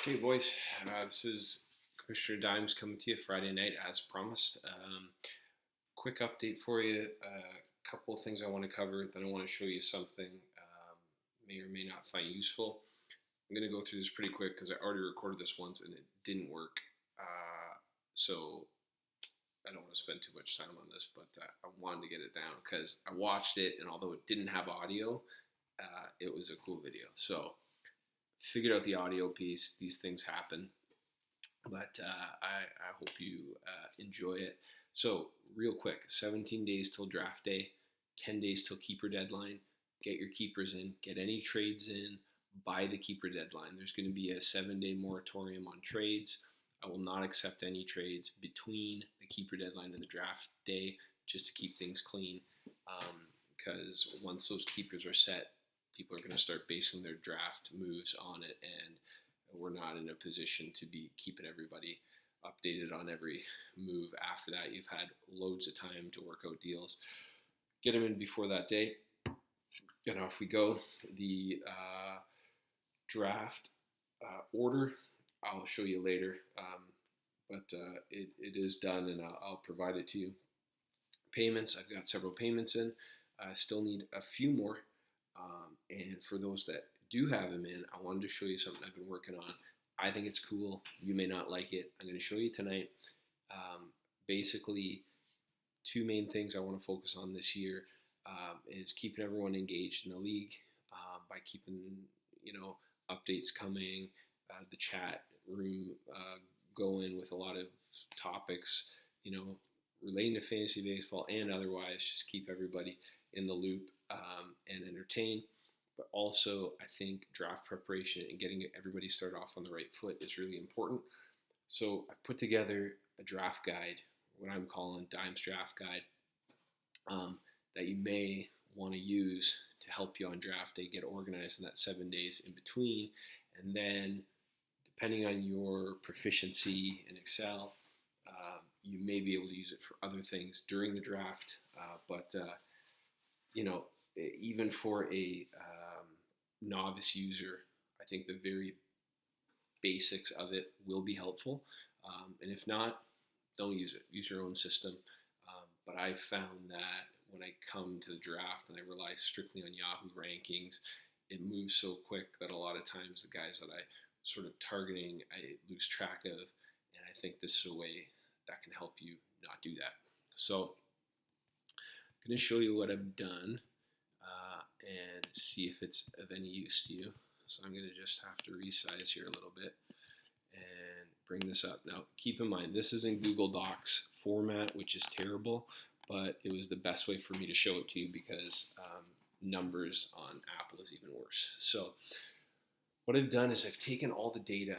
Hey boys, this is Commissioner Dimes coming to you Friday night as promised. Quick update for you. A couple of things I want to cover. Then I want to show you something may or may not find useful. I'm going to go through this pretty quick because I already recorded this once and it didn't work. So I don't want to spend too much time on this, but I wanted to get it down because I watched it and although it didn't have audio, it was a cool video. So figured out the audio piece. These things happen, but I hope you enjoy it. So, real quick, 17 days till draft day, 10 days till keeper deadline. Get your keepers in, get any trades in by the keeper deadline. There's going to be a 7-day moratorium on trades. I will not accept any trades between the keeper deadline and the draft day just to keep things clean. Because once those keepers are set, people are going to start basing their draft moves on it, and we're not in a position to be keeping everybody updated on every move after that. You've had loads of time to work out deals. Get them in before that day. And off we go. The draft order, I'll show you later, but it is done and I'll provide it to you. Payments, I've got several payments in. I still need a few more. And for those that do have them in, I wanted to show you something I've been working on. I think it's cool. You may not like it. I'm going to show you tonight. Basically, two main things I want to focus on this year is keeping everyone engaged in the league by keeping updates coming, the chat room going with a lot of topics, relating to fantasy baseball and otherwise. Just keep everybody in the loop and entertain. But also, I think draft preparation and getting everybody started off on the right foot is really important. So I put together a draft guide, what I'm calling Dimes Draft Guide, that you may want to use to help you on draft day, get organized in that 7 days in between. And then, depending on your proficiency in Excel, you may be able to use it for other things during the draft. But even for a novice user, I think the very basics of it will be helpful. And if not, don't use it. Use your own system. But I found that when I come to the draft and I rely strictly on Yahoo rankings, it moves so quick that a lot of times the guys that I sort of targeting, I lose track of. And I think this is a way that can help you not do that. So I'm going to show you what I've done and see if it's of any use to you. So I'm going to just have to resize here a little bit and bring this up. Now, keep in mind, this is in Google Docs format, which is terrible, but it was the best way for me to show it to you because numbers on Apple is even worse. So what I've done is I've taken all the data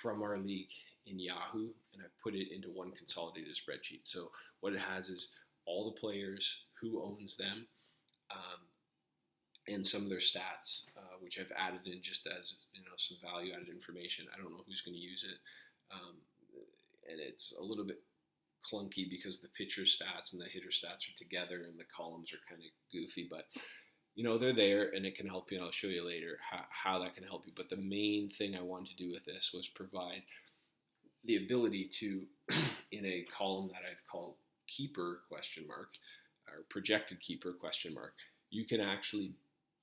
from our league in Yahoo and I've put it into one consolidated spreadsheet. So what it has is all the players, who owns them, and some of their stats, which I've added in just as some value-added information. I don't know who's going to use it, and it's a little bit clunky because the pitcher stats and the hitter stats are together and the columns are kind of goofy, but they're there and it can help you, and I'll show you later how that can help you. But the main thing I wanted to do with this was provide the ability to, in a column that I've called keeper question mark or projected keeper question mark, you can actually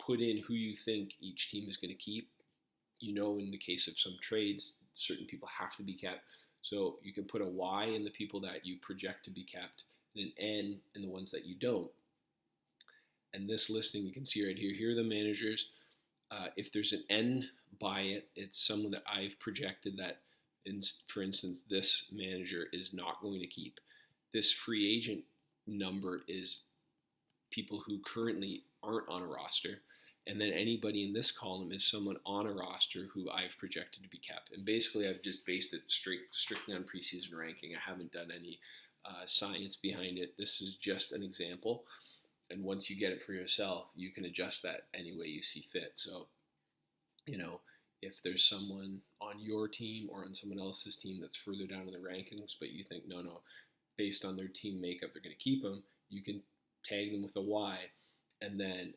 put in who you think each team is going to keep. In the case of some trades, certain people have to be kept. So you can put a Y in the people that you project to be kept and an N in the ones that you don't. And this listing you can see right here. Here are the managers. If there's an N by it, it's someone that I've projected that, for instance, this manager is not going to keep. This free agent number is people who currently aren't on a roster. And then anybody in this column is someone on a roster who I've projected to be kept. And basically, I've just based it strictly on preseason ranking. I haven't done any science behind it. This is just an example. And once you get it for yourself, you can adjust that any way you see fit. So, if there's someone on your team or on someone else's team that's further down in the rankings, but you think, no, based on their team makeup, they're going to keep them, you can tag them with a Y, and then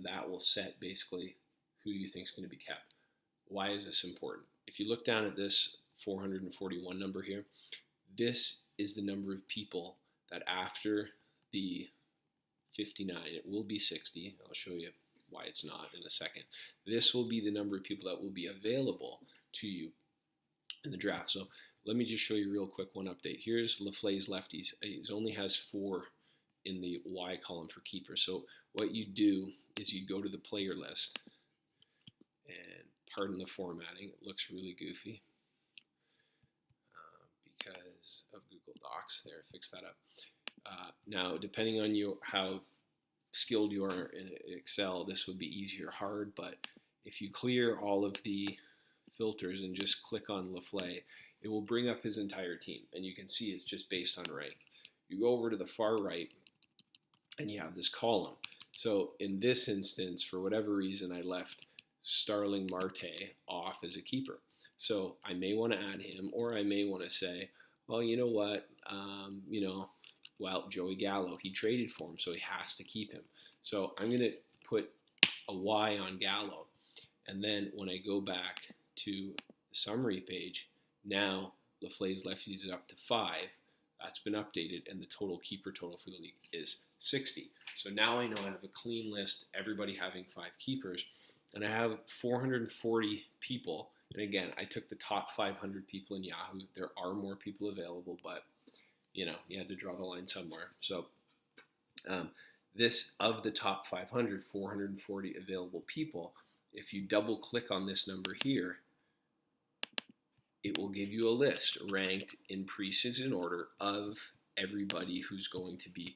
that will set basically who you think is going to be kept. Why is this important? if you look down at this 441 number here, this is the number of people that after the 59, it will be 60. I'll show you why it's not in a second. This will be the number of people that will be available to you in the draft. So let me just show you real quick one update. Here's LaFleur's lefties. He only has 4 in the Y column for keeper. So what you do is you go to the player list, and pardon the formatting, it looks really goofy because of Google Docs. There, fix that up. Now, depending on how skilled you are in Excel, this would be easy or hard, but if you clear all of the filters and just click on LaFleur, it will bring up his entire team, and you can see it's just based on rank. You go over to the far right, and you have this column. So in this instance, for whatever reason, I left Starling Marte off as a keeper. So I may want to add him, or I may want to say, well, you know what, well, Joey Gallo, he traded for him, so he has to keep him. So I'm going to put a Y on Gallo. And then when I go back to the summary page, now LaFleur's lefties is up to 5. That's been updated, and the total keeper total for the league is 60. So now I know I have a clean list, everybody having 5 keepers, and I have 440 people. And again, I took the top 500 people in Yahoo. There are more people available, but you had to draw the line somewhere. So this, of the top 500, 440 available people, if you double click on this number here, it will give you a list ranked in preseason order of everybody who's going to be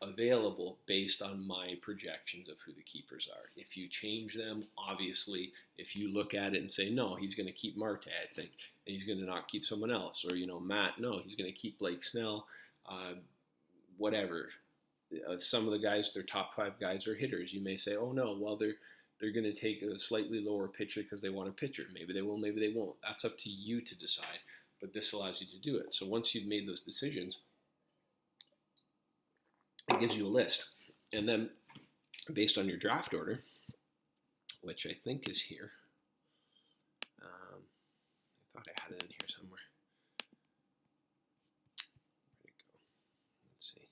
available based on my projections of who the keepers are. If you change them, obviously, if you look at it and say, no, he's going to keep Marte, I think, and he's going to not keep someone else, or, Matt, no, he's going to keep Blake Snell, whatever. Some of the guys, their top 5 guys are hitters. You may say, oh, no, well, they're going to take a slightly lower pitcher because they want a pitcher. Maybe they will, maybe they won't. That's up to you to decide, but this allows you to do it. So once you've made those decisions, it gives you a list. And then based on your draft order, which I think is here, I thought I had it in here somewhere. Where'd it go? Let's see.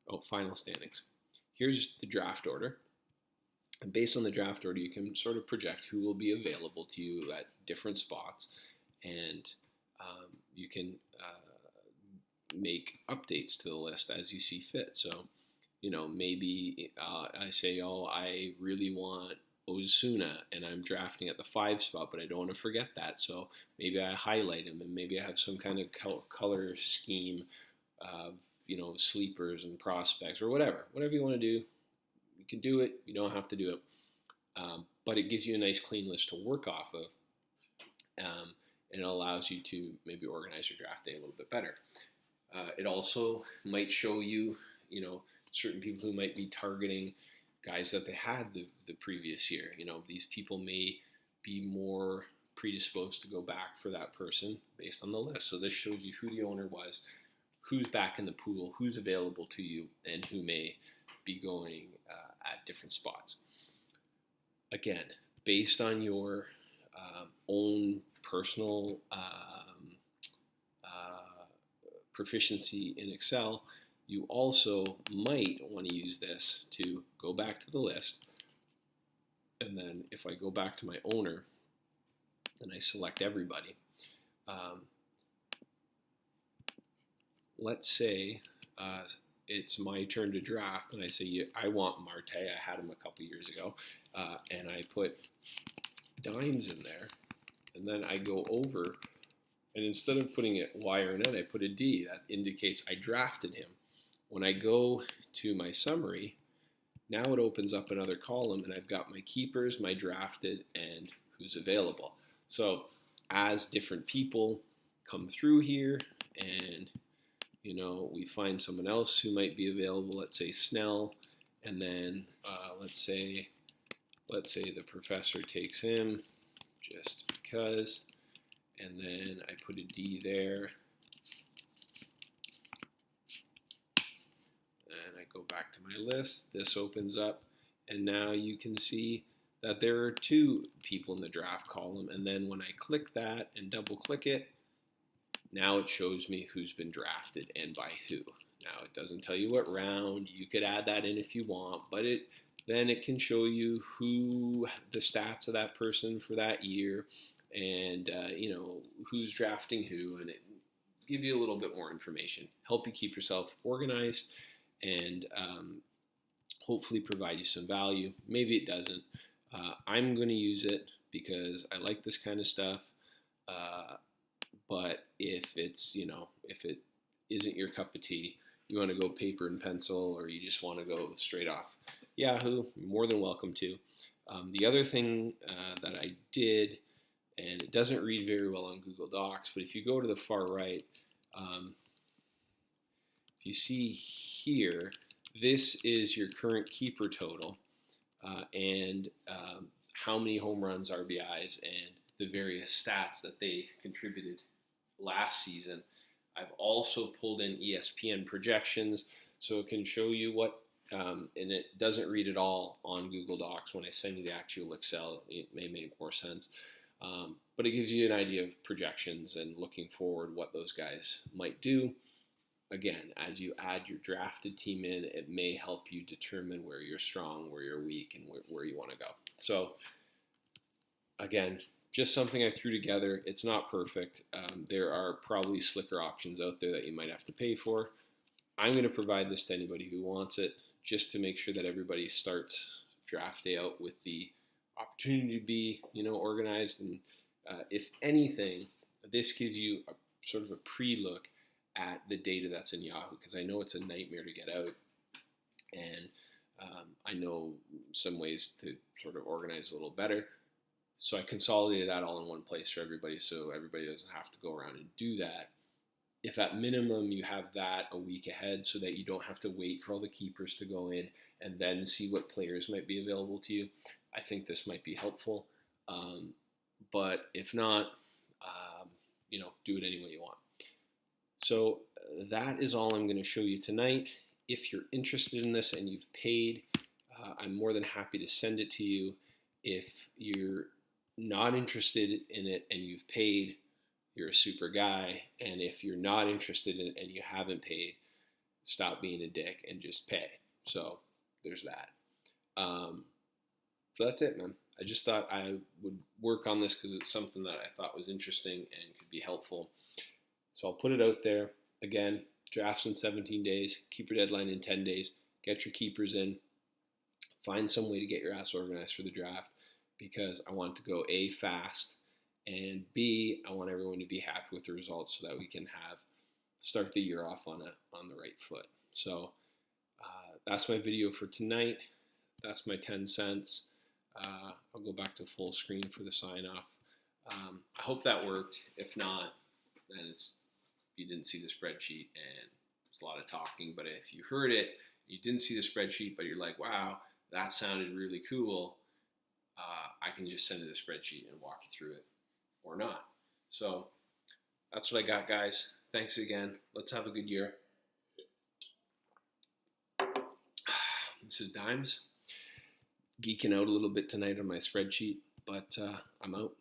Oh, final standings. Here's the draft order. And based on the draft order, you can sort of project who will be available to you at different spots, and you can make updates to the list as you see fit. So, maybe I say, oh, I really want Ozuna, and I'm drafting at the 5 spot, but I don't want to forget that. So maybe I highlight him, and maybe I have some kind of color scheme of, sleepers and prospects or whatever. Whatever you want to do, you can do it. You don't have to do it. But it gives you a nice clean list to work off of, and it allows you to maybe organize your draft day a little bit better. It also might show you, certain people who might be targeting guys that they had the previous year. These people may be more predisposed to go back for that person based on the list. So this shows you who the owner was, who's back in the pool, who's available to you, and who may be going at different spots. Again, based on your own personal proficiency in Excel, you also might want to use this to go back to the list. And then if I go back to my owner and I select everybody, let's say it's my turn to draft, and I say, I want Marte. I had him a couple years ago, and I put dimes in there, and then I go over, and instead of putting it Y or an N, I put a D. That indicates I drafted him. When I go to my summary, now it opens up another column, and I've got my keepers, my drafted, and who's available. So as different people come through here, and we find someone else who might be available, let's say Snell, and then let's say the professor takes him just because, and then I put a D there, and I go back to my list. This opens up, and now you can see that there are 2 people in the draft column. And then when I click that and double click it, now it shows me who's been drafted and by who. Now it doesn't tell you what round. You could add that in if you want, but then it can show you who the stats of that person for that year, and who's drafting who, and it give you a little bit more information, help you keep yourself organized, and hopefully provide you some value. Maybe it doesn't. I'm going to use it because I like this kind of stuff. But if if it isn't your cup of tea, you want to go paper and pencil, or you just want to go straight off Yahoo, you're more than welcome to. The other thing that I did, and it doesn't read very well on Google Docs, but if you go to the far right, if you see here, this is your current keeper total, and how many home runs, RBIs, and the various stats that they contributed last season. I've also pulled in ESPN projections, so it can show you what, and it doesn't read at all on Google Docs. When I send you the actual Excel, it may make more sense. But it gives you an idea of projections and looking forward what those guys might do. Again, as you add your drafted team in, it may help you determine where you're strong, where you're weak, and where you want to go. So, again, just something I threw together. It's not perfect. There are probably slicker options out there that you might have to pay for. I'm going to provide this to anybody who wants it, just to make sure that everybody starts draft day out with the opportunity to be, organized. And if anything, this gives you a sort of a pre-look at the data that's in Yahoo, because I know it's a nightmare to get out, and I know some ways to sort of organize a little better. So I consolidated that all in one place for everybody, so everybody doesn't have to go around and do that. If at minimum you have that a week ahead, so that you don't have to wait for all the keepers to go in and then see what players might be available to you, I think this might be helpful. But if not, do it any way you want. So that is all I'm going to show you tonight. If you're interested in this and you've paid, I'm more than happy to send it to you. If you're not interested in it and you've paid, you're a super guy. And if you're not interested in it and you haven't paid, stop being a dick and just pay. So there's that. So that's it, man. I just thought I would work on this because it's something that I thought was interesting and could be helpful. So I'll put it out there. Again, drafts in 17 days, keeper deadline in 10 days. Get your keepers in. Find some way to get your ass organized for the draft, because I want to go A, fast, and B, I want everyone to be happy with the results so that we can start the year off on the right foot. So that's my video for tonight. That's my 10 cents. I'll go back to full screen for the sign off. I hope that worked. If not, then you didn't see the spreadsheet and it's a lot of talking. But if you heard it, you didn't see the spreadsheet, but you're like, wow, that sounded really cool, I can just send you the spreadsheet and walk you through it, or not. So that's what I got, guys. Thanks again. Let's have a good year. This is Dimes. Geeking out a little bit tonight on my spreadsheet, but I'm out.